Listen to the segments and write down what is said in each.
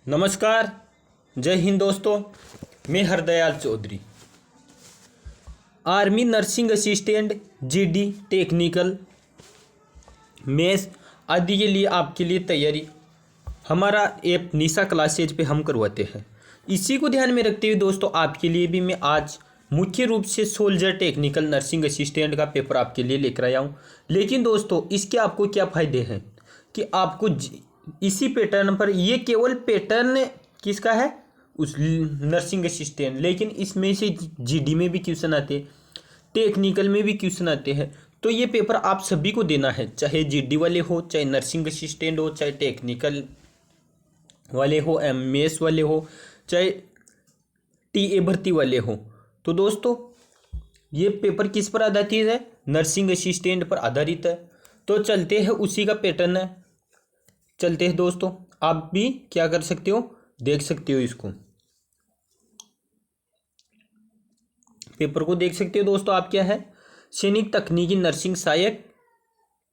नमस्कार। जय हिंद दोस्तों। मैं Hardayal Chaudhary, army nursing assistant, GD, technical, mess आदि के लिए आपके लिए तैयारी हमारा ऐप निशा क्लासेज पे हम करवाते हैं। इसी को ध्यान में रखते हुए दोस्तों आपके लिए भी मैं आज मुख्य रूप से सोल्जर टेक्निकल नर्सिंग असिस्टेंट का पेपर आपके लिए लेकर आया हूँ। लेकिन दोस्तों इसके आपको क्या फ़ायदे हैं कि आपको इसी पैटर्न पर, ये केवल पैटर्न किसका है, उस नर्सिंग असिस्टेंट, लेकिन इसमें से जीडी में भी क्वेश्चन आते हैं, टेक्निकल में भी क्वेश्चन आते हैं। तो ये पेपर आप सभी को देना है, चाहे जीडी वाले हो, चाहे नर्सिंग असिस्टेंट हो, चाहे टेक्निकल वाले हो, एमएस वाले हो, चाहे टीए भर्ती वाले हो। तो दोस्तों ये पेपर किस पर आधारित है? नर्सिंग असिस्टेंट पर आधारित है। तो चलते हैं, उसी का पैटर्न है। चलते हैं दोस्तों, आप भी क्या कर सकते हो, देख सकते हो, इसको पेपर को देख सकते हो दोस्तों। आप क्या है, सैनिक तकनीकी नर्सिंग सहायक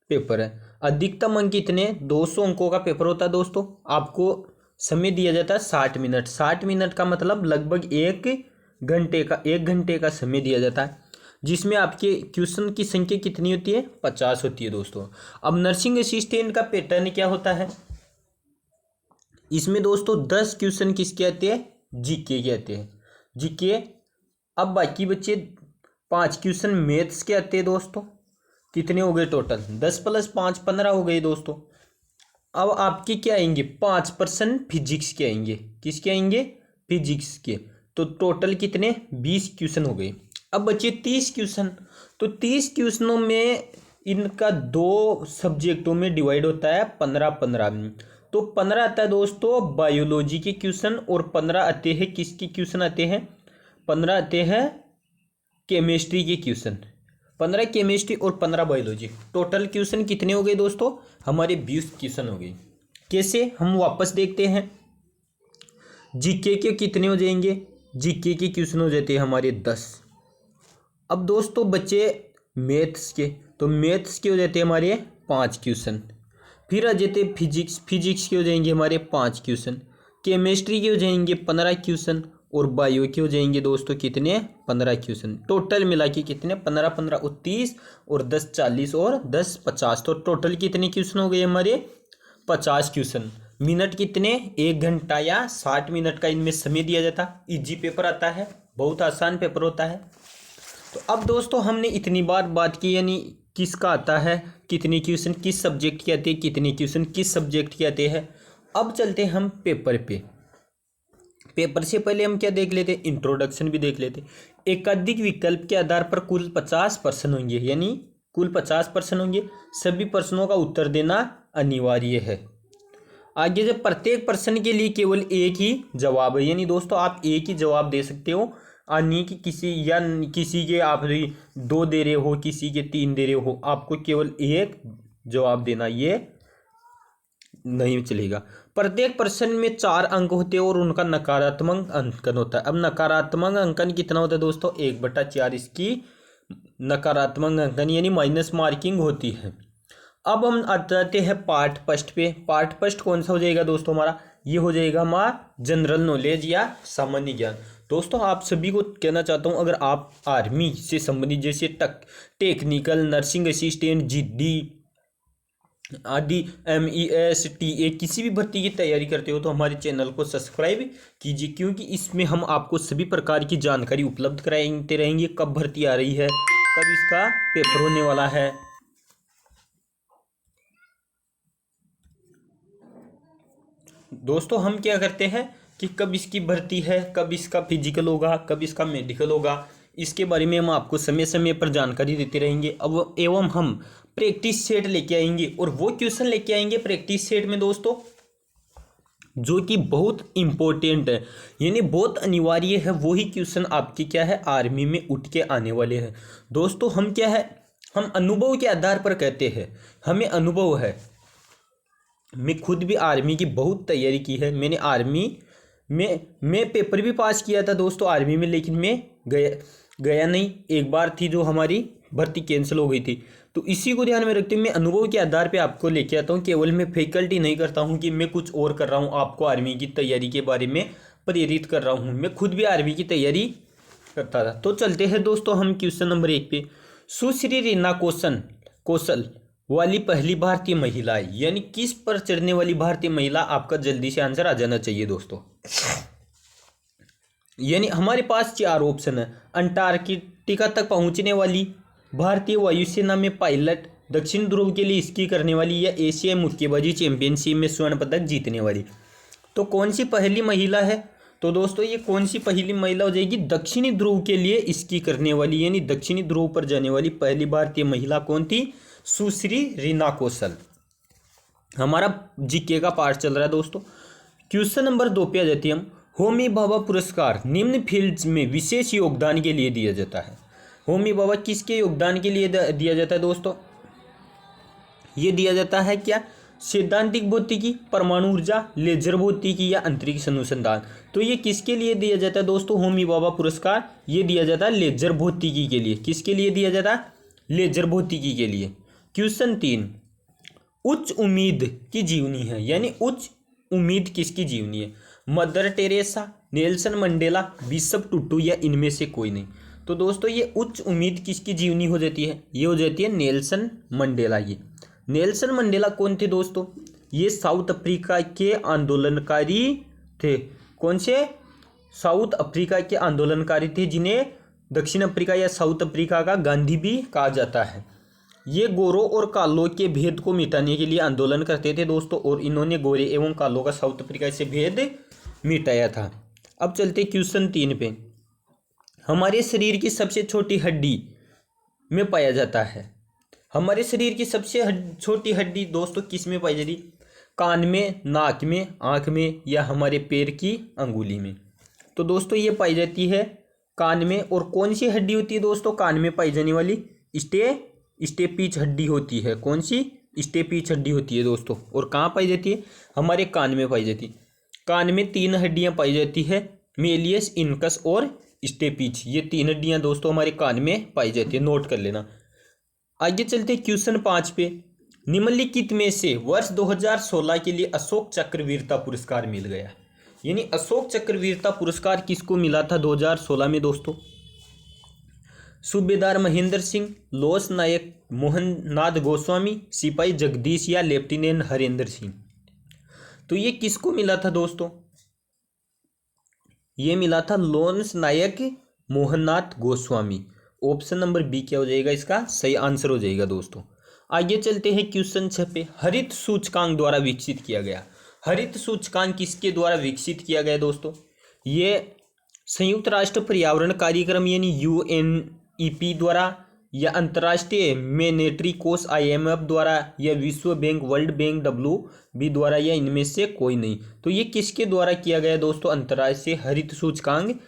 पेपर है। अधिकतम अंक कितने? 200 अंकों का पेपर होता है दोस्तों। आपको समय दिया जाता है 60 मिनट। 60 मिनट का मतलब लगभग 1 घंटे का समय दिया जाता है, जिसमें आपके क्वेश्चन की संख्या कितनी होती है? 50 होती है दोस्तों। अब नर्सिंग असिस्टेंट का पैटर्न क्या होता है? इसमें दोस्तों 10 क्वेश्चन किसके आते हैं? जीके के आते हैं, जीके। अब बाकी बच्चे 5 क्वेश्चन मैथ्स के आते हैं दोस्तों। कितने हो गए टोटल? 10 + 5 15 हो गए दोस्तों। अब आपके क्या आएंगे? 5% फिजिक्स के आएंगे। किसके आएंगे? फिजिक्स के। तो टोटल कितने? 20 क्वेश्चन हो गए। अब बचे 30 क्वेश्चन। तो 30 क्वेश्चनों में इनका 2 सब्जेक्टों में डिवाइड होता है 15-15। तो 15 आता है दोस्तों बायोलॉजी के क्वेश्चन, और 15 आते हैं किसके क्वेश्चन आते हैं? 15 आते हैं केमिस्ट्री के क्वेश्चन। 15 केमिस्ट्री और 15 बायोलॉजी। टोटल क्वेश्चन कितने हो गए दोस्तों? हमारे 20 क्वेश्चन हो गए। कैसे? हम वापस देखते हैं। जीके के कितने हो जाएंगे? जीके के क्वेश्चन हो जाते हैं हमारे 10। अब दोस्तों बचे मैथ्स के, तो मैथ्स के हो जाते हैं हमारे 5 क्वेश्चन। फिर आ जाते फिजिक्स, फिजिक्स के हो जाएंगे हमारे 5 क्वेश्चन। केमिस्ट्री के हो जाएंगे 15 क्वेश्चन, और बायो के हो जाएंगे दोस्तों कितने? 15 क्वेश्चन। टोटल मिला के कितने? 15-15 और 30, और 10 40, और 10 50। तो टोटल कितने क्वेश्चन हो गए हमारे? 50 क्वेश्चन। मिनट कितने? 1 घंटा या 60 मिनट का इनमें समय दिया जाता। इजी पेपर आता है, बहुत आसान पेपर होता है। तो अब दोस्तों हमने इतनी बार बात की, यानी किसका आता है, कितने क्वेश्चन किस सब्जेक्ट के आते हैं, कितने क्वेश्चन किस सब्जेक्ट के आते हैं। अब चलते हैं हम पेपर पे। पेपर से पहले हम क्या देख लेते? इंट्रोडक्शन भी देख लेते। एकाधिक विकल्प के आधार पर कुल 50 प्रश्न होंगे, यानी कुल 50 प्रश्न होंगे। सभी प्रश्नों का उत्तर देना अनिवार्य है। आगे जब प्रत्येक प्रश्न के लिए केवल एक ही जवाब है, यानी दोस्तों आप एक ही जवाब दे सकते हो, नहीं कि किसी के आप 2 दे रहे हो, किसी के 3 दे रहे हो। आपको केवल एक जवाब देना, ये नहीं चलेगा। प्रत्येक प्रश्न में 4 अंक होते हैं और उनका नकारात्मक अंकन होता है। अब नकारात्मक अंकन कितना होता है दोस्तों? 1/4 इसकी नकारात्मक अंकन, यानी माइनस मार्किंग होती है। अब हम आ जाते हैं पार्ट फर्स्ट पे। पार्ट फर्स्ट कौन सा हो जाएगा दोस्तों हमारा? ये हो जाएगा हमारा जनरल नॉलेज या सामान्य ज्ञान। दोस्तों आप सभी को कहना चाहता हूँ, अगर आप आर्मी से संबंधित जैसे टेक्निकल, नर्सिंग असिस्टेंट, जीडी आदि, एमईएस, टीए किसी भी भर्ती की तैयारी करते हो, तो हमारे चैनल को सब्सक्राइब कीजिए, क्योंकि इसमें हम आपको सभी प्रकार की जानकारी उपलब्ध कराते रहेंगे। कब भर्ती आ रही है, कब इसका पेपर होने वाला है। दोस्तों हम क्या करते हैं कि कब इसकी भर्ती है, कब इसका फिजिकल होगा, कब इसका मेडिकल होगा, इसके बारे में हम आपको समय समय पर जानकारी देते रहेंगे। अब एवं हम प्रैक्टिस सेट लेके आएंगे, और वो क्वेश्चन लेके आएंगे प्रैक्टिस सेट में दोस्तों जो कि बहुत इम्पोर्टेंट है, यानी बहुत अनिवार्य है। वही क्वेश्चन आपके क्या है, आर्मी में उठ के आने वाले हैं। दोस्तों हम क्या है, हम अनुभव के आधार पर कहते हैं, हमें अनुभव है। मैं खुद भी आर्मी की बहुत तैयारी की है। मैंने आर्मी में मैं पेपर भी पास किया था दोस्तों आर्मी में, लेकिन मैं गया नहीं। एक बार थी जो हमारी भर्ती कैंसिल हो गई थी। तो इसी को ध्यान में रखते हुए मैं अनुभव के आधार पे आपको लेके आता हूँ। केवल मैं फैकल्टी नहीं करता हूँ कि मैं कुछ और कर रहा हूँ, आपको आर्मी की तैयारी के बारे में प्रेरित कर रहा हूँ। मैं खुद भी आर्मी की तैयारी करता था। तो चलते हैं दोस्तों हम क्वेश्चन नंबर 1 पे। सुश्री रीना कौशल वाली पहली भारतीय महिला है, यानी किस पर चढ़ने वाली भारतीय महिला, आपका जल्दी से आंसर आ जाना चाहिए दोस्तों। यानी हमारे पास 4 ऑप्शन है। अंटार्कटिका तक पहुंचने वाली, भारतीय वायुसेना में पायलट, दक्षिण ध्रुव के लिए स्की करने वाली, या एशियाई मुक्केबाजी चैंपियनशिप में स्वर्ण पदक जीतने वाली। तो कौन सी पहली महिला है? तो दोस्तों ये कौन सी पहली महिला हो जाएगी? दक्षिणी ध्रुव के लिए स्की करने वाली, यानी दक्षिणी ध्रुव पर जाने वाली पहली भारतीय महिला कौन थी? सुश्री रीना कौशल। हमारा जीके का पार्ट चल रहा है दोस्तों। क्वेश्चन नंबर 2 पे आ जाती है हम। होमी भाभा पुरस्कार निम्न फील्ड्स में विशेष योगदान के लिए दिया जाता है। होमी भाभा किसके योगदान के लिए दिया जाता है दोस्तों? ये दिया जाता है क्या? सैद्धांतिक भौतिकी, परमाणु ऊर्जा, लेजर भौतिकी या अंतरिक्ष अनुसंधान। तो ये किसके लिए दिया जाता है दोस्तों होमी भाभा पुरस्कार? ये दिया जाता है लेजर भौतिकी के लिए। किसके लिए दिया जाता है? लेजर भौतिकी के लिए। क्वेश्चन 3, उच्च उम्मीद की जीवनी है, यानी उच्च उम्मीद किसकी जीवनी है? Mother Teresa, Nelson Mandela, Bishop Tutu या इनमें से कोई नहीं। तो दोस्तों ये उच्च उम्मीद किसकी जीवनी हो जाती है? ये हो जाती है नेल्सन मंडेला। ये नेल्सन मंडेला कौन थे दोस्तों? ये साउथ अफ्रीका के आंदोलनकारी थे। कौन से? साउथ अफ्रीका के आंदोलनकारी थे, जिन्हें दक्षिण अफ्रीका या साउथ अफ्रीका का गांधी भी कहा जाता है। ये गोरों और कालों के भेद को मिटाने के लिए आंदोलन करते थे दोस्तों, और इन्होंने गोरे एवं कालों का साउथ अफ्रीका से भेद मिटाया था। अब चलते क्वेश्चन 3 पे। हमारे शरीर की सबसे छोटी हड्डी में पाया जाता है। हमारे शरीर की सबसे छोटी हड्डी दोस्तों किस में पाई जाती? कान में, नाक में, आँख में, या हमारे पैर की अंगुली में। तो दोस्तों ये पाई जाती है कान में। और कौन सी हड्डी होती है दोस्तों कान में पाई जाने वाली? स्टेपीच हड्डी होती है। कौन सी? स्टेपीच हड्डी होती है दोस्तों। और कहाँ पाई जाती है? हमारे कान में पाई जाती है। कान में 3 हड्डियाँ पाई जाती है, मेलियस, इनकस और स्टेपीच। ये 3 हड्डियाँ दोस्तों हमारे कान में पाई जाती है, नोट कर लेना। आगे चलते क्वेश्चन 5 पे। निम्नलिखित में से वर्ष 2016 के लिए अशोक चक्र वीरता पुरस्कार मिल गया, यानी अशोक चक्र वीरता पुरस्कार किसको मिला था 2016 में दोस्तों? सूबेदार महेंद्र सिंह, लोस नायक मोहन नाथ गोस्वामी, सिपाही जगदीश या लेफ्टिनेंट हरेंद्र सिंह। तो ये किसको मिला था दोस्तों? ये मिला था लोन्स नायक मोहननाथ गोस्वामी। ऑप्शन नंबर बी क्या हो जाएगा? इसका सही आंसर हो जाएगा दोस्तों। आगे चलते हैं क्वेश्चन 6 पे। हरित सूचकांक द्वारा विकसित किया गया। हरित सूचकांक किसके द्वारा विकसित किया गया दोस्तों? ये संयुक्त राष्ट्र पर्यावरण कार्यक्रम यानी UNEP द्वारा, या अंतर्राष्ट्रीय मॉनेटरी कोष IMF द्वारा, या विश्व बैंक वर्ल्ड बैंक WB द्वारा, या इनमें से कोई नहीं। तो ये किसके द्वारा किया गया दोस्तों अंतर्राष्ट्रीय हरित सूचकांक?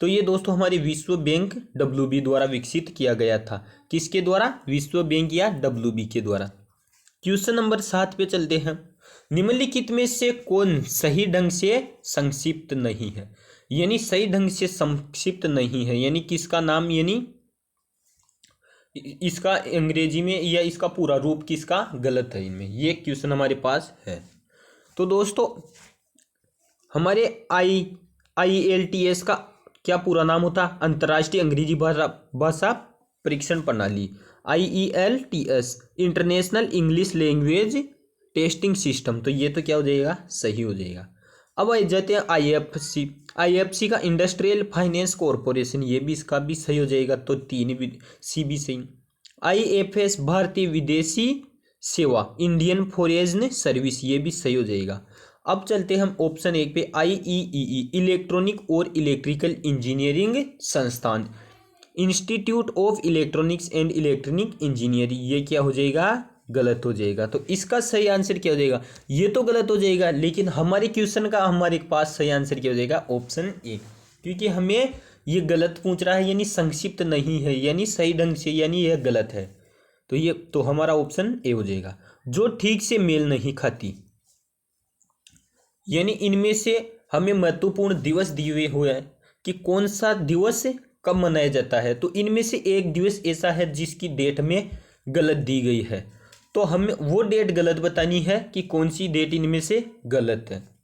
तो ये दोस्तों हमारे विश्व बैंक WB द्वारा विकसित किया गया था। किसके द्वारा? विश्व बैंक या WB के द्वारा। क्वेश्चन नंबर 7 पे चलते हैं। निम्नलिखित में से कौन सही ढंग से संक्षिप्त नहीं है? यानी सही ढंग से संक्षिप्त नहीं है, यानी किसका नाम, यानी इसका अंग्रेजी में या इसका पूरा रूप किसका गलत है इनमें, ये क्वेश्चन हमारे पास है। तो दोस्तों हमारे IELTS का क्या पूरा नाम होता? अंतर्राष्ट्रीय अंग्रेजी भाषा परीक्षण प्रणाली। IELTS international English language testing system. तो ये तो क्या हो जाएगा? सही हो जाएगा। अब आ जाते हैं IFC का इंडस्ट्रियल फाइनेंस कॉरपोरेशन, ये भी इसका भी सही हो जाएगा। तो 3 भी सी भी सही। IFS भारतीय विदेशी सेवा, इंडियन फॉरेन सर्विस, ये भी सही हो जाएगा। अब चलते हैं हम ऑप्शन 1 पे। IEEE इलेक्ट्रॉनिक और इलेक्ट्रिकल इंजीनियरिंग संस्थान, institute of electronics and electronic engineering, ये क्या हो जाएगा? गलत हो जाएगा। तो इसका सही आंसर क्या हो जाएगा? ये तो गलत हो जाएगा, लेकिन हमारे क्वेश्चन का हमारे पास सही आंसर क्या हो जाएगा? ऑप्शन 1, क्योंकि हमें ये गलत पूछ रहा है, यानी संक्षिप्त नहीं है, यानी सही ढंग से, यानी यह गलत है। तो ये तो हमारा ऑप्शन ए हो जाएगा। जो ठीक से मेल नहीं खाती, यानी इनमें से हमें महत्वपूर्ण दिवस दिए हुए हैं कि कौन सा दिवस कब मनाया जाता है? तो इनमें से एक दिवस ऐसा है जिसकी डेट में गलत दी गई है, तो हमें वो डेट गलत बतानी है कि कौन सी डेट इनमें से गलत है।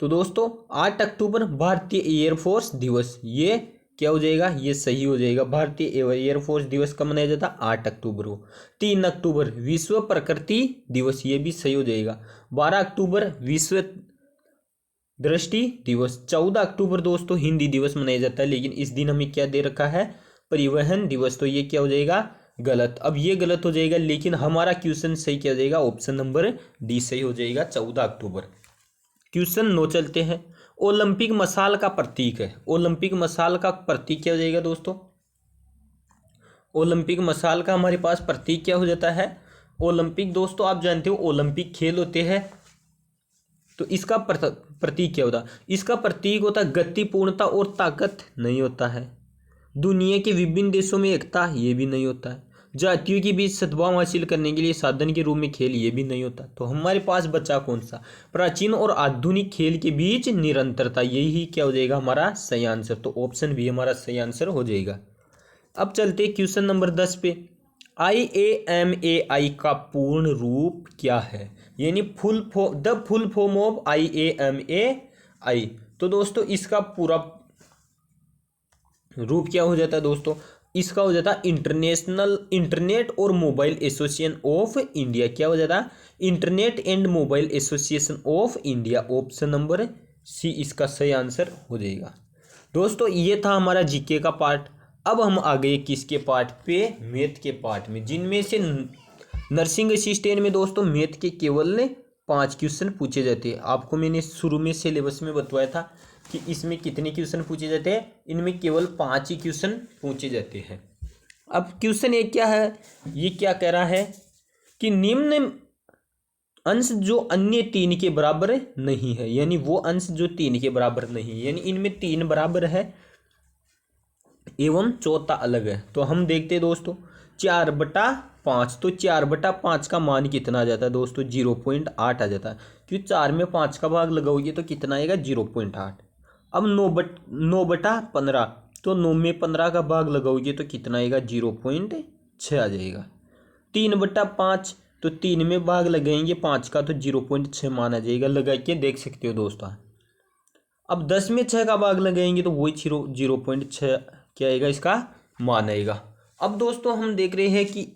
तो दोस्तों 8 अक्टूबर भारतीय एयरफोर्स दिवस, ये क्या हो जाएगा? ये सही हो जाएगा। भारतीय एयरफोर्स दिवस कब मनाया जाता है? 8 अक्टूबर को। 3 अक्टूबर विश्व प्रकृति दिवस, ये भी सही हो जाएगा। 12 अक्टूबर विश्व दृष्टि दिवस। 14 अक्टूबर दोस्तों हिंदी दिवस मनाया जाता है, लेकिन इस दिन हमें क्या दे रखा है? परिवहन दिवस, तो ये क्या हो जाएगा? गलत। अब ये गलत हो जाएगा, लेकिन हमारा क्वेश्चन सही क्या हो जाएगा? ऑप्शन नंबर डी सही हो जाएगा, 14 अक्टूबर। क्वेश्चन 9 चलते हैं। ओलंपिक मशाल का प्रतीक है। ओलंपिक मशाल का प्रतीक क्या हो जाएगा दोस्तों? ओलंपिक मशाल का हमारे पास प्रतीक क्या हो जाता है? ओलंपिक दोस्तों आप जानते हो ओलंपिक खेल होते हैं, तो इसका प्रतीक क्या होता है? इसका प्रतीक होता है गति, पूर्णता और ताकत नहीं होता है। दुनिया के विभिन्न देशों में एकता, ये भी नहीं होता है। जातियों के बीच सद्भाव हासिल करने के लिए साधन के रूप में खेल, ये भी नहीं होता। तो हमारे पास बचा कौन सा? प्राचीन और आधुनिक खेल के बीच निरंतरता, यही क्या हो जाएगा हमारा सही आंसर। तो ऑप्शन भी हमारा सही आंसर हो जाएगा। अब चलते क्वेश्चन नंबर 10 पे। IAMAI का पूर्ण रूप क्या है? यानी the full form of IAMAI। तो दोस्तों इसका पूरा रूप क्या हो जाता है दोस्तों? इसका हो जाता है इंटरनेशनल इंटरनेट और मोबाइल एसोसिएशन ऑफ इंडिया। क्या हो जाता है? Internet and mobile association of India. Option number C इसका सही आंसर हो जाएगा। दोस्तों ये था हमारा जीके का पार्ट। अब हम आ गए किसके पार्ट पे? मैथ के पार्ट में, जिनमें से नर्सिंग असिस्टेंट में दोस्तों मैथ के केवल 5 क्वेश्चन पूछे जाते हैं। आपको मैंने शुरू में सिलेबस में बतवाया था कि इसमें कितने क्वेश्चन पूछे जाते हैं। इनमें केवल 5 ही क्वेश्चन पूछे जाते हैं। अब क्वेश्चन एक क्या है? ये क्या कह रहा है कि निम्न अंश जो अन्य 3 के बराबर नहीं है, यानी वो अंश जो 3 के बराबर नहीं है, यानी इनमें 3 बराबर है एवं चौथा अलग है। तो हम देखते हैं दोस्तों 4/5। तो 4/5 का मान कितना आ जाता है दोस्तों? 0.8 आ जाता है, क्योंकि 4 में 5 का भाग लगाओगे तो कितना आएगा? 0.8। अब 9/15, तो 9 में 15 का भाग लगाओगे तो कितना आएगा? 0.6 आ जाएगा। 3/5, तो 3 में भाग लगाएंगे 5 का, तो 0.6 मान आ जाएगा। लगा के देख सकते हो दोस्तों। अब 10 में 6 का भाग लगाएंगे तो वही 0.6 क्या आएगा? इसका मान आएगा। अब दोस्तों हम देख रहे हैं कि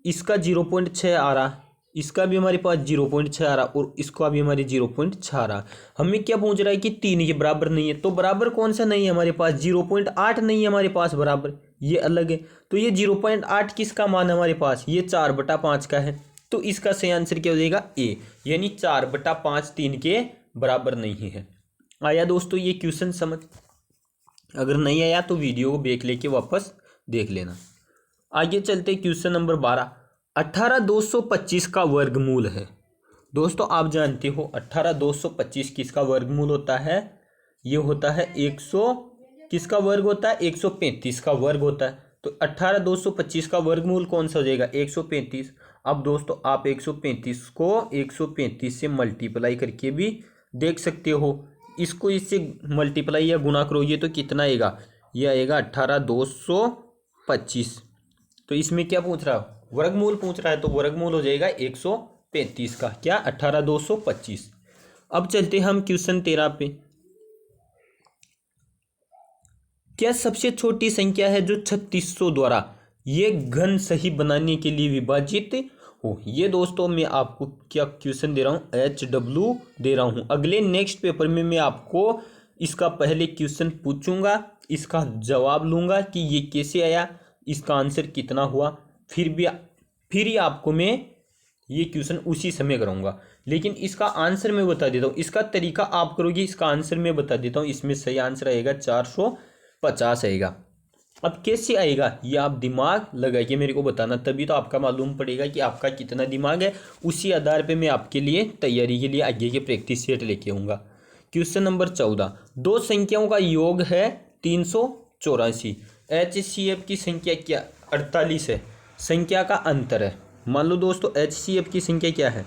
इसका 0.6 आ रहा, इसका भी हमारे पास 0.6 आ रहा, और इसका भी हमारे 0.6 आ रहा। हमें क्या पूछ रहा है कि 3 के बराबर नहीं है। तो बराबर कौन सा नहीं है हमारे पास? 0.8 नहीं है हमारे पास बराबर, ये अलग है। तो ये 0.8 किसका मान है हमारे पास? ये 4/5 का है। तो इसका सही आंसर क्या हो जाएगा? ए, यानी 4/5 3 के बराबर नहीं है। आया दोस्तों ये क्वेश्चन समझ? अगर नहीं आया तो वीडियो को बैक लेके वापस देख लेना। आगे चलते क्वेश्चन नंबर 12। 18,225 का वर्गमूल है। दोस्तों आप जानते हो 18,225 किसका वर्गमूल होता है? ये होता है 100 किसका वर्ग होता है? 135 का वर्ग होता है। तो 18,225 का वर्गमूल कौन सा हो जाएगा? 135। अब दोस्तों आप 135 को 135 से मल्टीप्लाई करके भी देख सकते हो। इसको इससे मल्टीप्लाई या गुणा करोगे तो कितना आएगा? यह आएगा 18,225। तो इसमें क्या पूछ रहा है? वर्गमूल पूछ रहा है, तो वर्गमूल हो जाएगा 135 का क्या? 18,225। अब चलते हम क्वेश्चन 13 पे। क्या सबसे छोटी संख्या है जो 3600 द्वारा ये घन सही बनाने के लिए विभाजित हो? ये दोस्तों मैं आपको क्या क्वेश्चन दे रहा हूँ? HW दे रहा हूँ। अगले नेक्स्ट पेपर में मैं आपको इसका पहले क्वेश्चन पूछूंगा, इसका जवाब लूंगा कि ये कैसे आया, इसका आंसर कितना हुआ, फिर ही आपको मैं ये क्वेश्चन उसी समय कराऊंगा। लेकिन इसका आंसर मैं बता देता हूँ, इसका तरीका आप करोगे, इसका आंसर मैं बता देता हूँ। इसमें सही आंसर आएगा 450 आएगा। अब कैसे आएगा ये आप दिमाग लगा के मेरे को बताना, तभी तो आपका मालूम पड़ेगा कि आपका कितना दिमाग है। उसी आधार पे मैं आपके लिए तैयारी के लिए आगे के प्रैक्टिस सेट लेके आऊँगा। Question number 14। दो संख्याओं का योग है 384। HCF की संख्या क्या? 48 है। संख्या का अंतर है। मान लो दोस्तों HCF की संख्या क्या है?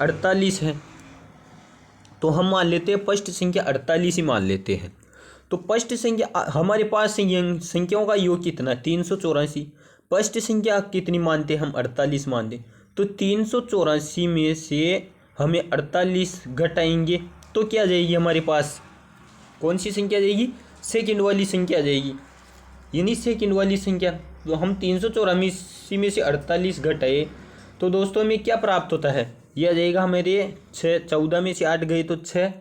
48 है। तो हम मान लेते हैं फर्स्ट संख्या 48 ही मान लेते हैं। तो फर्स्ट संख्या हमारे पास संख्याओं का योग कितना है 384। फर्स्ट संख्या कितनी मानते हम 48 मानते। तो 384 में से हमें 48 घटाएंगे तो क्या आ जाएगी हमारे पास, कौन सी संख्या आ जाएगी, सेकंड वाली संख्या आ जाएगी, यानी सेकंड वाली संख्या। तो हम 384 में से 48 घटाए तो दोस्तों हमें क्या प्राप्त होता है, यह आ जाएगा हमारे 6, 14 में से 8 गए तो 6,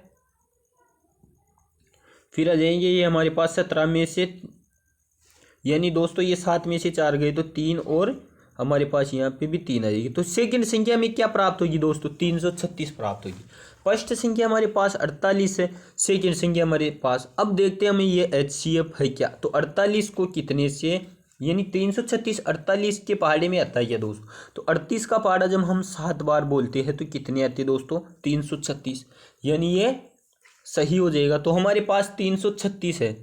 फिर आ जाएंगे ये हमारे पास 17 में से, यानी दोस्तों ये 7 में से 4 गए तो 3, और हमारे पास यहाँ पे भी 3 आ जाएगी। तो सेकंड संख्या में क्या प्राप्त होगी दोस्तों, 336 प्राप्त होगी। फर्स्ट संख्या हमारे पास 48 है, सेकंड संख्या हमारे पास, अब देखते हैं हमें ये HCF है क्या। तो 48 को कितने से, यानी 336 48 के पहाड़े में आता है क्या दोस्तों। तो 38 का पहाड़ा जब हम 7 बार बोलते हैं तो कितने आते हैं दोस्तों, 336, यानी ये सही हो जाएगा। तो हमारे पास 336 है।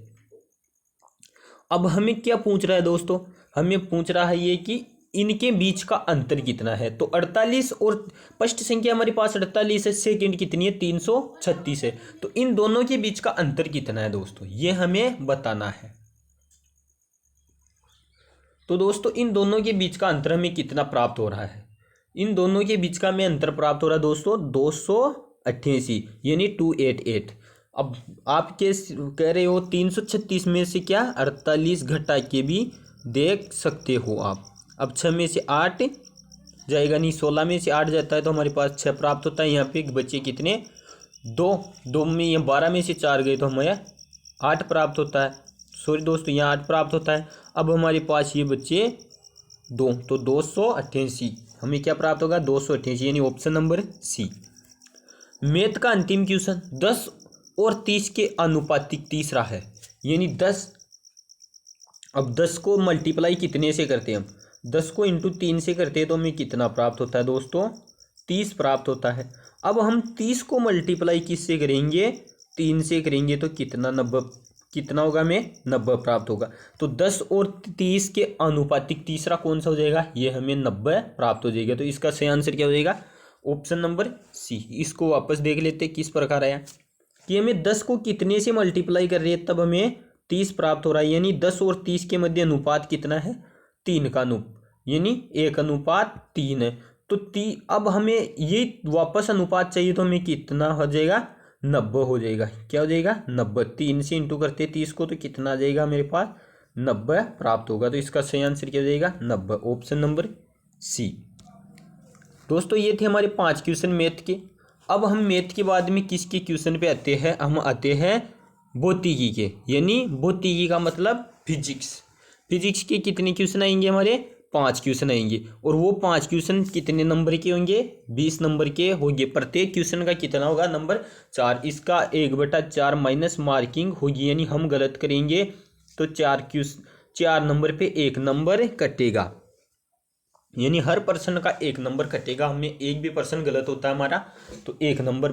अब हमें क्या पूछ रहा है दोस्तों, हमें पूछ रहा है ये कि इनके बीच का अंतर कितना है। तो 48 और फर्स्ट संख्या हमारे पास 48 है, सेकंड कितनी है 336 है। तो इन दोनों के बीच का अंतर कितना है दोस्तों, ये हमें बताना है। तो दोस्तों इन दोनों के बीच का अंतर हमें कितना प्राप्त हो रहा है, इन दोनों के बीच का हमें अंतर प्राप्त हो रहा है दोस्तों 288, यानी 288। अब आप कह रहे हो 336 में से क्या 48 घटा के भी देख सकते हो आप। अब 6 में से 8 जाएगा नहीं, 16 में से 8 जाता है तो हमारे पास 6 प्राप्त होता है। यहाँ पे बच्चे कितने 2 में, यहाँ 12 में से 4 गए तो हमें 8 प्राप्त होता है। सॉरी दोस्तों यहाँ 8 प्राप्त होता है। अब हमारे पास ये बच्चे 2, तो 288 हमें क्या प्राप्त होगा 288, यानी ऑप्शन नंबर सी। मैथ का अंतिम क्वेश्चन 10 और 30 के अनुपातिक तीसरा है, यानी 10। अब 10 को मल्टीप्लाई कितने से करते हैं हम, 10 को इंटू 3 से करते हैं तो हमें कितना प्राप्त होता है दोस्तों 30 प्राप्त होता है। अब हम 30 को मल्टीप्लाई किससे करेंगे, 3 से करेंगे तो कितना 90, कितना होगा हमें 90 प्राप्त होगा। तो 10 और 30 के अनुपातिक तीसरा कौन सा हो जाएगा, ये हमें 90 प्राप्त हो जाएगा। तो इसका सही आंसर क्या हो जाएगा, ऑप्शन नंबर सी। इसको वापस देख लेते किस प्रकार आया कि हमें 10 को कितने से मल्टीप्लाई कर रहे हैं तब हमें 30 प्राप्त हो रहा है, यानी 10 और 30 के मध्य अनुपात कितना है 3 का यानी 1:3 है। तो अब हमें ये वापस अनुपात चाहिए तो हमें कितना हो जाएगा 90 हो जाएगा। क्या हो जाएगा 90, 3 से इंटू करते 30 को तो कितना आ जाएगा मेरे पास 90 प्राप्त होगा। तो इसका सही आंसर क्या हो जाएगा 90, ऑप्शन नंबर सी। दोस्तों ये थे हमारे 5 क्वेश्चन मैथ के। अब हम मैथ के बाद में किसके क्वेश्चन पे आते हैं, हम आते हैं भौतिकी के, यानी भौतिकी का मतलब फिजिक्स। फिजिक्स के कितने क्वेश्चन आएंगे हमारे 5 क्वेश्चन आएंगे, और वो 5 क्वेश्चन कितने नंबर के होंगे 20 नंबर के होंगे। प्रत्येक क्वेश्चन का कितना होगा नंबर 4, इसका 1/4 माइनस मार्किंग होगी, यानी हम गलत करेंगे तो 4 नंबर पे 1 नंबर कटेगा, यानी हर पर्सन का 1 नंबर कटेगा। हमें एक भी पर्सन गलत होता है हमारा तो 1 नंबर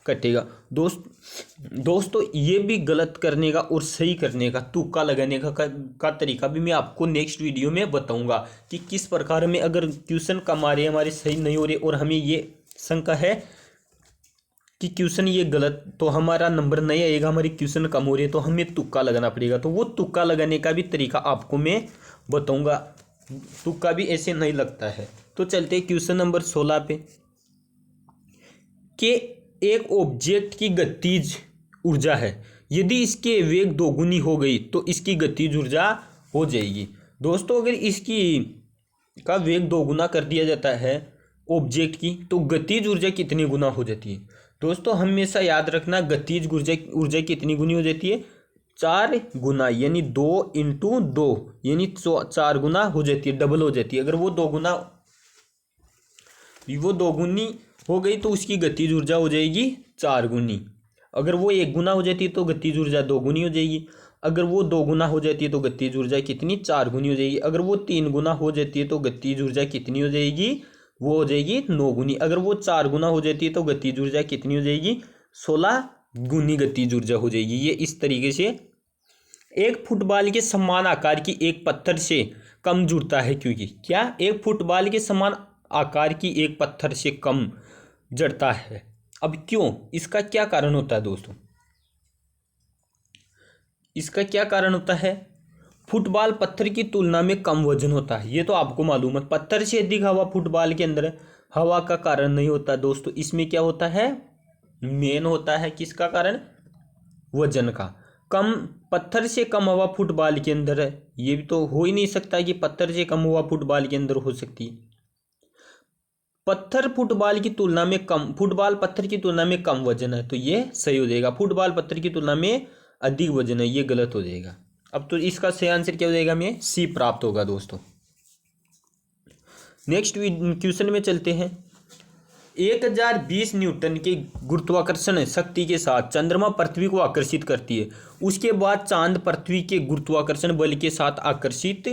कटेगा। दोस्तों ये भी गलत करने का और सही करने का तुक्का लगाने का तरीका भी मैं आपको नेक्स्ट वीडियो में बताऊंगा कि किस प्रकार में अगर क्वेश्चन कम आ रहे हमारे सही नहीं हो रहे और हमें ये शंका है कि क्वेश्चन ये गलत तो हमारा नंबर नहीं आएगा, हमारे क्वेश्चन कम हो रहे तो हमें तुक्का लगाना पड़ेगा। तो वो तुक्का लगाने का भी तरीका आपको मैं बताऊंगा, तुक्का भी ऐसे नहीं लगता है। तो चलते क्वेश्चन नंबर 16 पे कि एक ऑब्जेक्ट की गतिज ऊर्जा है, यदि इसके वेग दोगुनी हो गई तो इसकी गतिज ऊर्जा हो जाएगी। दोस्तों अगर इसकी का वेग दोगुना कर दिया जाता है ऑब्जेक्ट की तो गतिज ऊर्जा कितनी गुना हो जाती है। दोस्तों हमेशा याद रखना गतिज ऊर्जा कितनी गुनी हो जाती है 4 गुना, यानी 2 × 2 यानी 4 गुना हो जाती है, डबल हो जाती है। अगर वो दोगुनी हो गई तो उसकी गतिज ऊर्जा हो जाएगी 4 गुनी। अगर वो 1 गुना हो जाती है तो गतिज ऊर्जा 2 गुनी हो जाएगी। अगर वो 2 गुना हो जाती है तो गतिज ऊर्जा कितनी 4 गुनी हो जाएगी। अगर वो 3 गुना हो जाती है तो गतिज ऊर्जा कितनी हो जाएगी, वो हो जाएगी 9 गुनी। अगर वो 4 गुना हो जाती है तो गतिज ऊर्जा कितनी हो जाएगी 16 गुनी गतिज ऊर्जा हो जाएगी। ये इस तरीके से एक फुटबॉल के समान आकार की एक पत्थर से कम जुड़ता है, क्योंकि क्या एक फुटबॉल के समान आकार की एक पत्थर से कम जड़ता है। अब क्यों, इसका क्या कारण होता है दोस्तों, इसका क्या कारण होता है? फुटबॉल पत्थर की तुलना में कम वजन होता है, ये तो आपको मालूम है। पत्थर से अधिक हवा फुटबॉल के अंदर हवा का कारण नहीं होता दोस्तों। इसमें क्या होता है? मेन होता है किसका कारण? वजन का। कम पत्थर से कम हवा फुटबॉल के अंदर है, ये भी तो हो ही नहीं सकता कि पत्थर से कम हवा फुटबॉल के अंदर हो सकती है। पत्थर फुटबॉल की तुलना में कम, फुटबॉल पत्थर की तुलना में कम वजन है, तो ये सही हो जाएगा। फुटबॉल पत्थर की तुलना में अधिक वजन है, ये गलत हो जाएगा। अब तो इसका सही आंसर क्या हो जाएगा? हमें सी प्राप्त होगा दोस्तों। नेक्स्ट क्वेश्चन में चलते हैं। 1020 न्यूटन के गुरुत्वाकर्षण शक्ति के साथ चंद्रमा पृथ्वी को आकर्षित करती है, उसके बाद चांद पृथ्वी के गुरुत्वाकर्षण बल के साथ आकर्षित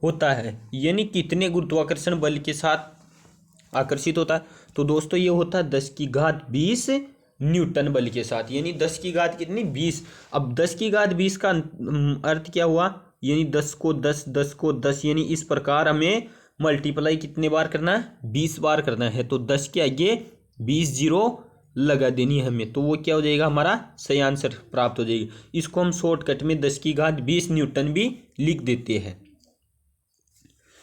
होता है, यानी कितने गुरुत्वाकर्षण बल के साथ आकर्षित होता है? तो दोस्तों ये होता है 10⁻20 न्यूटन बल के साथ, यानी 10 की घात कितनी? 20। अब 10 की घात 20 का अर्थ क्या हुआ? यानी 10 को 10, 10 को 10, यानी इस प्रकार हमें मल्टीप्लाई कितने बार करना है? 20 बार करना है। तो 10 के आगे 20 जीरो लगा देनी है हमें, तो वो क्या हो जाएगा? हमारा सही आंसर प्राप्त हो जाएगी। इसको हम शॉर्टकट में 10 की घात 20 न्यूटन भी लिख देते हैं।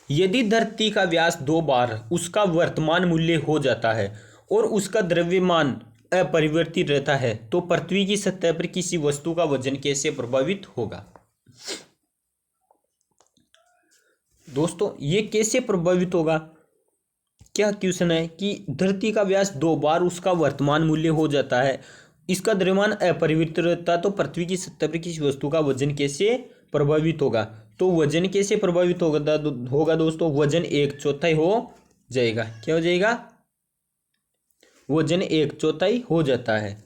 यदि धरती का व्यास 2 बार उसका वर्तमान मूल्य हो जाता है और उसका द्रव्यमान अपरिवर्तित रहता है, तो पृथ्वी की सतह पर किसी वस्तु का वजन कैसे प्रभावित होगा? दोस्तों ये कैसे प्रभावित होगा? क्या क्वेश्चन है कि धरती का व्यास 2 बार उसका वर्तमान मूल्य हो जाता है, इसका द्रव्यमान अपरिवर्तित रहता है, तो पृथ्वी की सतह पर किसी वस्तु का वजन कैसे प्रभावित होगा? तो वजन कैसे प्रभावित होगा दोस्तों? वजन 1/4 हो जाएगा। क्या हो जाएगा? वजन 1/4 हो जाता है,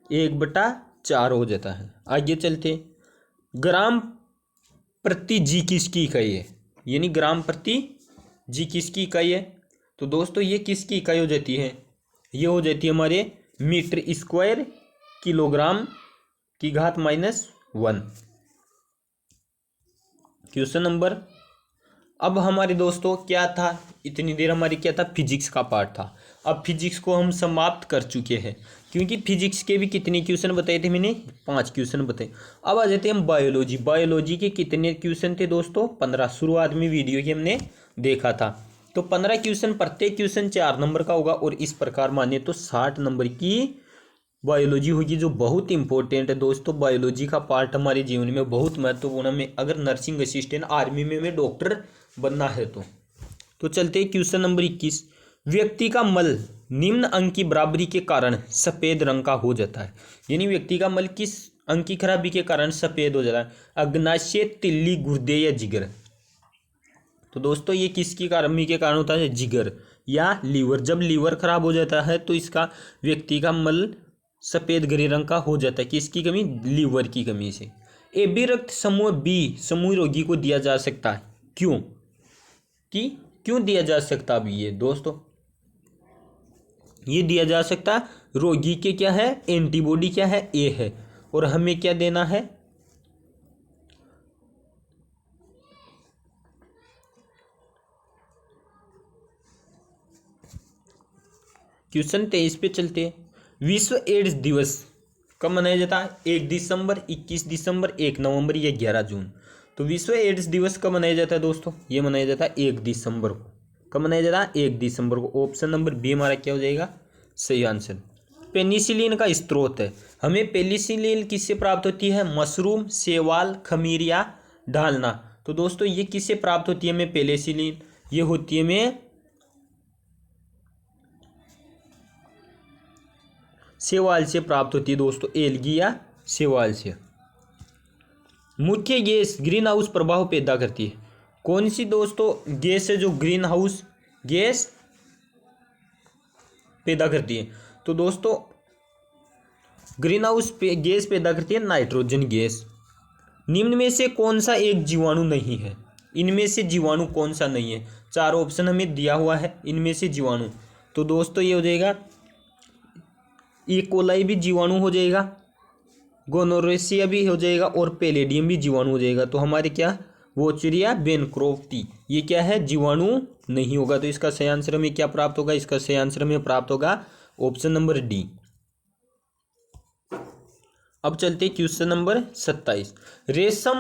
1/4 हो जाता है। आगे चलते। ग्राम प्रति जी किसकी इकाई है? यानी ग्राम प्रति जी किसकी इकाई है? तो दोस्तों ये किसकी इकाई हो जाती है? ये हो जाती है हमारे मीटर स्क्वायर किलोग्राम की घात -1। Question number. अब हमारे दोस्तों क्या था? इतनी देर हमारी क्या था? फिजिक्स का पार्ट था। अब फिजिक्स को हम समाप्त कर चुके हैं, क्योंकि फिजिक्स के भी कितने क्वेश्चन बताए थे मैंने? 5 क्वेश्चन बताए। अब आ जाते हैं हम बायोलॉजी। बायोलॉजी के कितने क्वेश्चन थे दोस्तों? 15। शुरुआत में वीडियो की हमने देखा था। तो 15 क्वेश्चन, प्रत्येक क्वेश्चन 4 नंबर का होगा, और इस प्रकार माने तो 60 नंबर की बायोलॉजी होगी, जो बहुत इंपॉर्टेंट है दोस्तों। बायोलॉजी का पार्ट हमारे जीवन में बहुत महत्वपूर्ण है। अगर नर्सिंग असिस्टेंट, आर्मी में हमें डॉक्टर बनना है तो चलते हैं क्वेश्चन नंबर 21। व्यक्ति का मल निम्न अंक की बराबरी के कारण सफेद रंग का हो जाता है, यानी व्यक्ति का मल किस अंक की खराबी के कारण सफेद हो जाता है? अग्नाशय, तिल्ली, गुर्दे या जिगर? तो दोस्तों ये किसकी खराबी के कारण होता है? जिगर या लीवर। जब लीवर खराब हो जाता है तो इसका व्यक्ति का मल सफेद ग्रे रंग का हो जाता है। किसकी कमी? लीवर की कमी से। ए बी रक्त समूह बी समूह रोगी को दिया जा सकता है, क्यों? क्यों दिया जा सकता? अब ये दोस्तों ये दिया जा सकता, रोगी के क्या है? एंटीबॉडी क्या है? ए है, और हमें क्या देना है? क्वेश्चन 23 पे चलते हैं। विश्व एड्स दिवस कब मनाया जाता है? 1 दिसंबर, 21 दिसंबर, 1 नवंबर या 11 जून? तो विश्व एड्स दिवस कब मनाया जाता है दोस्तों? ये मनाया जाता है 1 दिसंबर को। कब मनाया जाता है? 1 दिसंबर को। ऑप्शन नंबर बी हमारा क्या हो जाएगा? सही आंसर। पेनिसिलिन का स्रोत है। हमें पेनिसिलिन किससे प्राप्त होती है? मशरूम, शैवाल, खमीर या ढालना? तो दोस्तों ये किससे प्राप्त होती है हमें पेनिसिलिन? ये होती है हमें शैवाल से प्राप्त होती है दोस्तों, एल्गी या शैवाल से। मुख्य गैस ग्रीन हाउस प्रभाव पैदा करती है, कौन सी दोस्तों गैस है जो ग्रीन हाउस गैस पैदा करती है? तो दोस्तों ग्रीन हाउस गैस पैदा करती है नाइट्रोजन गैस। निम्न में से कौन सा एक जीवाणु नहीं है? इनमें से जीवाणु कौन सा नहीं है? 4 ऑप्शन हमें दिया हुआ है इनमें से जीवाणु। तो दोस्तों ये हो जाएगा ई कोलाई भी जीवाणु हो जाएगा, गोनोरेसिया भी हो जाएगा, और पैलेडियम भी जीवाणु हो जाएगा। तो हमारे क्या? वोचरिया बेनक्रोफ्टी ये क्या है? जीवाणु नहीं होगा। तो इसका सही आंसर हमें क्या प्राप्त होगा? इसका सही आंसर हमें प्राप्त होगा ऑप्शन नंबर डी। अब चलते क्वेश्चन नंबर 27। रेशम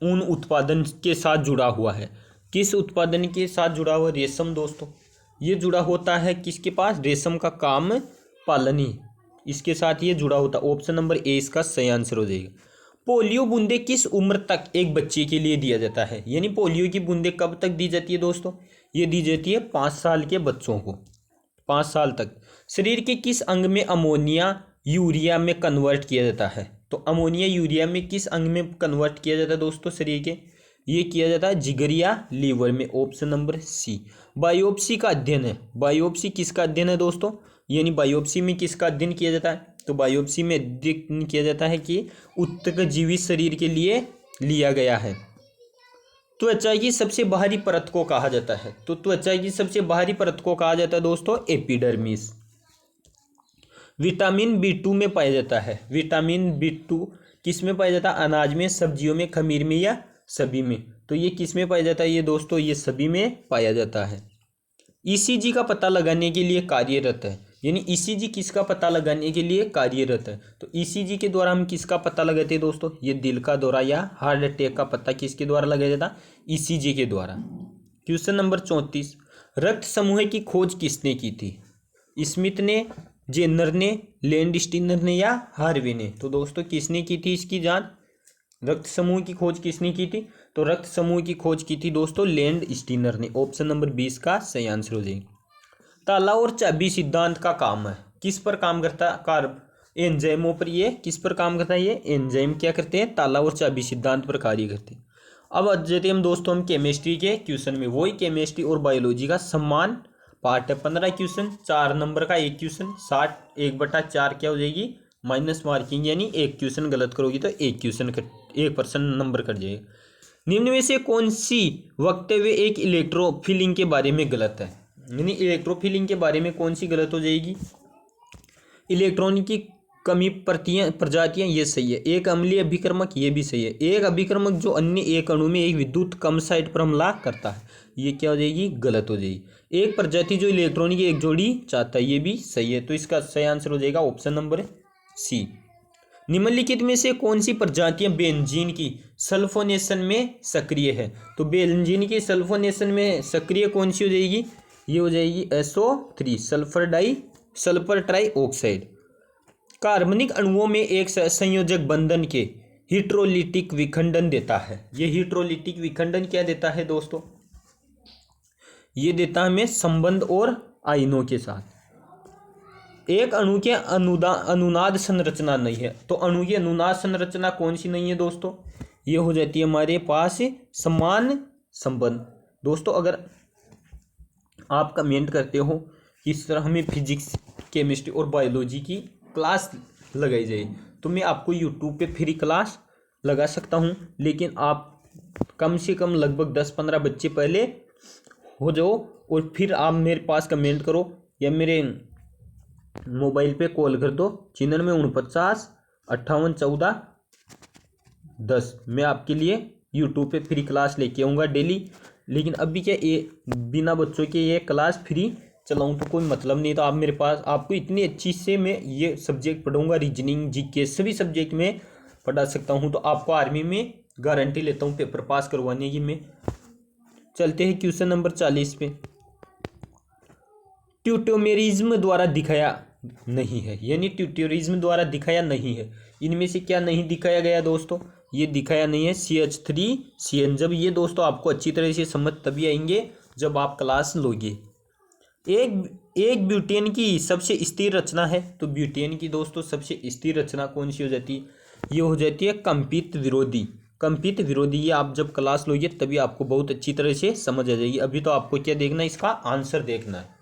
ऊन उत्पादन के साथ जुड़ा हुआ है। किस उत्पादन के साथ जुड़ा हुआ रेशम दोस्तों? ये जुड़ा होता है किसके पास? रेशम का काम पालनी, इसके साथ ये जुड़ा होता है। ऑप्शन नंबर ए इसका सही आंसर हो जाएगा। पोलियो बूंदे किस उम्र तक एक बच्चे के लिए दिया जाता है? यानी पोलियो की बूंदे कब तक दी जाती है दोस्तों? ये दी जाती है 5 साल के बच्चों को, 5 साल तक। शरीर के किस अंग में अमोनिया यूरिया में कन्वर्ट किया जाता है? तो अमोनिया यूरिया में किस अंग में कन्वर्ट किया जाता है दोस्तों शरीर के? ये किया जाता है जिगर या लीवर में। ऑप्शन नंबर सी। बायोप्सी का अध्ययन है। बायोप्सी किसका अध्ययन है दोस्तों? यानी बायोप्सी में किसका अध्ययन किया जाता है? तो बायोप्सी में अध्ययन किया जाता है कि ऊतक जीवित शरीर के लिए लिया गया है। त्वचा की सबसे बाहरी परत को कहा जाता है। तो त्वचा की सबसे बाहरी परत को कहा जाता है दोस्तों एपिडर्मिस। विटामिन B2 में पाया जाता है। विटामिन B2 किस में पाया जाता है? अनाज में, सब्जियों में, खमीर में या सभी में? तो ये किस में पाया जाता है ये दोस्तों? ये सभी में पाया जाता है। ईसीजी का पता लगाने के लिए कार्यरत है। यानी ईसीजी किसका पता लगाने के लिए कार्यरत है? तो ईसीजी के द्वारा हम किसका पता लगाते हैं दोस्तों? ये दिल का दौरा या हार्ट अटैक का पता किसके द्वारा लगाया जाता? ईसीजी के द्वारा। Question number 34। रक्त समूह की खोज किसने की थी? स्मिथ ने, जेनर ने, लैंडस्टीनर ने या हार्वे ने? तो दोस्तों किसने की थी इसकी जांच? रक्त समूह की खोज किसने की थी? तो रक्त समूह की खोज की थी दोस्तों लैंडस्टीनर ने। ऑप्शन नंबर 20 का सही आंसर हो जाएगा। ताला और चाबी सिद्धांत का काम है। किस पर काम करता है? एंजाइमों पर। ये किस पर काम करता है? ये एंजाइम क्या करते हैं? ताला और चाबी सिद्धांत पर कार्य करते हैं। अब आ जाते हम दोस्तों हम केमिस्ट्री के क्वेश्चन में। वही केमिस्ट्री और बायोलॉजी का समान पार्ट है। 15 क्वेश्चन, 4 नंबर का एक क्वेश्चन, 60 1/4 क्या हो जाएगी? माइनस मार्किंग, यानी एक क्वेश्चन गलत करोगी तो एक क्वेश्चन 1% नंबर कट जाएगा। निम्न में से कौन सी वक्तव्य एक इलेक्ट्रोफिलिंग के बारे में गलत है? यानी इलेक्ट्रोफिलिंग के बारे में कौन सी गलत हो जाएगी? इलेक्ट्रॉन की कमी प्रजातियां, ये सही है। एक अम्लीय अभिकर्मक, ये भी सही है। एक अभिकर्मक जो अन्य एक अणु में एक विद्युत कम साइट पर हमला करता है, ये क्या हो जाएगी? गलत हो जाएगी। एक प्रजाति जो इलेक्ट्रॉन की एक जोड़ी चाहता है, ये भी सही है। तो इसका सही आंसर हो जाएगा ऑप्शन नंबर सी। निम्नलिखित में से कौन सी प्रजातियां बेंजीन की सल्फोनेशन में सक्रिय है? तो बेंजीन की सल्फोनेशन में सक्रिय कौन सी हो जाएगी? ये हो जाएगी SO3, सल्फर ट्राई ऑक्साइड। कार्बनिक अणुओं में एक संयोजक बंधन के हिट्रोलिटिक विखंडन देता है। ये हिट्रोलिटिक विखंडन क्या देता है दोस्तों? ये देता है हमें संबंध और आयनों के साथ। एक अणु के अनुनाद संरचना नहीं है। तो अणु की अनुनाद संरचना कौन सी नहीं है दोस्तों? ये हो जाती है हमारे पास समान संबंध। दोस्तों अगर आप कमेंट करते हो इस तरह हमें फिजिक्स, केमिस्ट्री और बायोलॉजी की क्लास लगाई जाए, तो मैं आपको यूट्यूब पे फ्री क्लास लगा सकता हूँ। लेकिन आप कम से कम लगभग 10-15 बच्चे पहले हो जाओ और फिर आप मेरे पास कमेंट करो या मेरे मोबाइल पे कॉल कर दो 49 58 14 10। मैं आपके लिए यूट्यूब पे फ्री क्लास लेके आऊँगा डेली। लेकिन अभी क्या ये बिना बच्चों के ये क्लास फ्री चलाऊँ तो कोई मतलब नहीं। तो आप मेरे पास, आपको इतनी अच्छी से मैं ये सब्जेक्ट पढ़ाऊँगा, रीजनिंग, जीके सभी सब्जेक्ट में पढ़ा सकता हूँ। तो आपको आर्मी में गारंटी लेता हूँ पेपर पास करवाने की मैं। चलते हैं क्वेश्चन नंबर 40 पे। ट्यूटोमेरिज्म द्वारा दिखाया नहीं है। यानी ट्यूटोरिज्म द्वारा दिखाया नहीं है। इनमें से क्या नहीं दिखाया गया दोस्तों? ये दिखाया नहीं है CH3CN। जब ये दोस्तों आपको अच्छी तरह से समझ तभी आएंगे जब आप क्लास लोगे। एक ब्यूटेन की सबसे स्थिर रचना है। तो ब्यूटेन की दोस्तों सबसे स्थिर रचना कौन सी हो जाती है? ये हो जाती है कंपित विरोधी। कंपित विरोधी, ये आप जब क्लास लोगे तभी आपको बहुत अच्छी तरह से समझ आ जाएगी। अभी तो आपको क्या देखना है? इसका आंसर देखना है।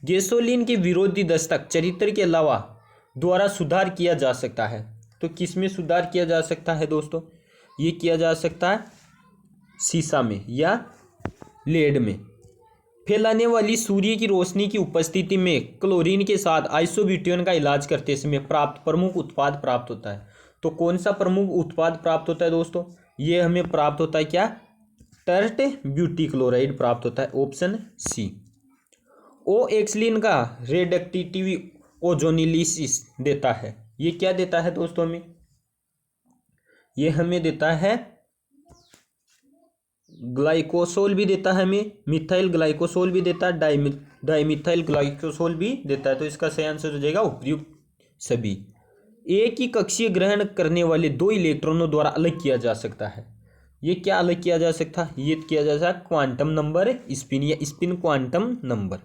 गैसोलीन के विरोधी दस्तक चरित्र के अलावा द्वारा सुधार किया जा सकता है। तो किस में सुधार किया जा सकता है दोस्तों? ये किया जा सकता है शीशा में या लेड में। फैलाने वाली सूर्य की रोशनी की उपस्थिति में क्लोरीन के साथ आइसोब्यूटेन का इलाज करते समय प्राप्त प्रमुख उत्पाद प्राप्त होता है। तो कौन सा प्रमुख उत्पाद प्राप्त होता है दोस्तों? ये हमें प्राप्त होता है क्या? टर्ट ब्यूटी क्लोराइड प्राप्त होता है। Option C. ओएक्सलिन का रेडक्टिव ओजोनिलिसिस देता है। ये क्या देता है दोस्तों हमें, ये हमें देता है ग्लाइकोसोल भी देता है हमें, मिथाइल ग्लाइकोसोल भी देता है, डाइमिथाइल ग्लाइकोसोल भी देता है। तो इसका सही आंसर हो जाएगा उपयुक्त सभी। एक ही कक्षीय ग्रहण करने वाले दो इलेक्ट्रॉनों द्वारा अलग किया जा सकता है। ये क्या अलग किया जा सकता है, ये किया जा सकता है क्वांटम नंबर स्पिन या spin quantum number.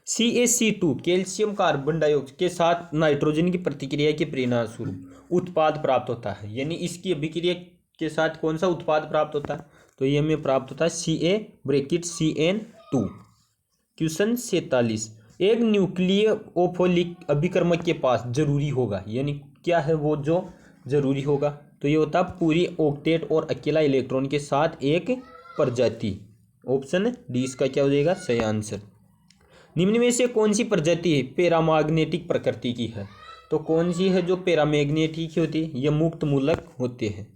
CaC2 calcium carbon dioxide के साथ नाइट्रोजन की प्रतिक्रिया के परिणाम स्वरूप उत्पाद प्राप्त होता है। यानी इसकी अभिक्रिया के साथ कौन सा उत्पाद प्राप्त होता है, तो ये हमें प्राप्त होता है CaCN2। क्वेश्चन 47, एक न्यूक्लियोफिलिक अभिकर्मक के पास जरूरी होगा, यानी क्या है वो जो जरूरी होगा, तो ये होता है पूरी ऑक्टेट और अकेला इलेक्ट्रॉन के साथ एक प्रजाति। ऑप्शन डी इसका क्या हो जाएगा सही आंसर। निम्न में से कौन सी प्रजाति पैरामैग्नेटिक प्रकृति की है, तो कौन सी है जो पैरामैग्नेटिक होती है, यह मुक्त मूलक होते हैं।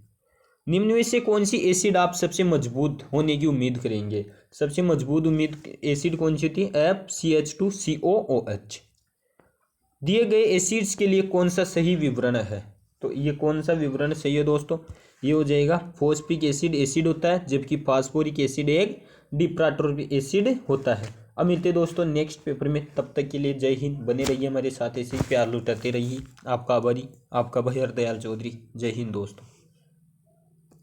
निम्न में से कौन सी एसिड आप सबसे मजबूत होने की उम्मीद करेंगे, सबसे मजबूत उम्मीद एसिड कौन सी होती है, FCH2COOH। दिए गए एसिड्स के लिए कौन सा सही विवरण है, तो ये कौन सा विवरण सही है दोस्तों, ये हो जाएगा फॉस्फिक एसिड एसिड होता है, जबकि फास्फोरिक एसिड एक डिप्राटोरिक एसिड होता है। अब मिलते हैं दोस्तों नेक्स्ट पेपर में, तब तक के लिए जय हिंद। बने रहिए हमारे साथ, ऐसे ही प्यार लुटाते रहिए। आपका आभारी, आपका भाई हरदयाल चौधरी। जय हिंद दोस्तों।